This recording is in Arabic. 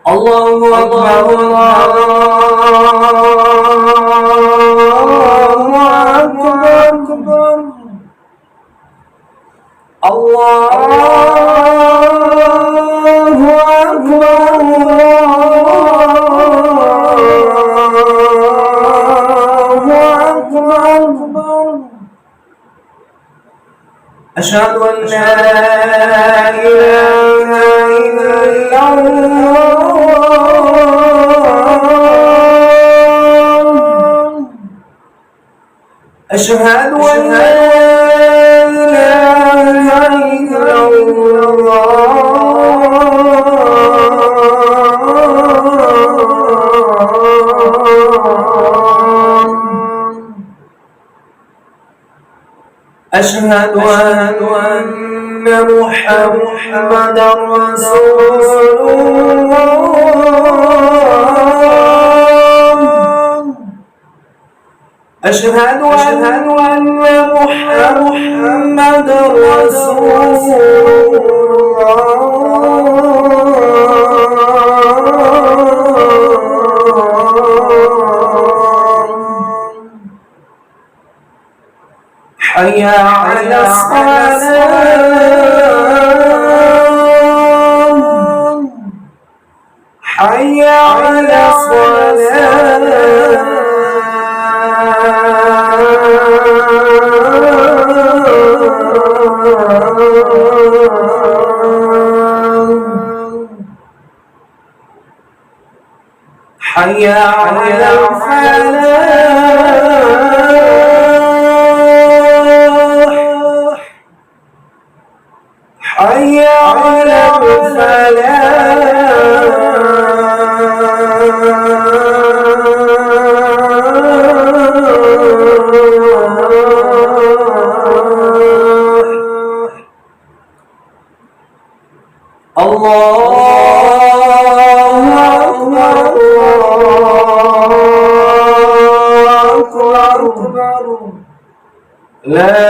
الله أكبر الله أكبر أشهد أن لا إله إلا الله أشهد أن لا إله إلا الله أشهد أن محمدا رسول الله أشهد أن محمدا رسول حي على الصلاة حي على الصلاة حي على الفلاح حي على الفلاح الله أكبر لا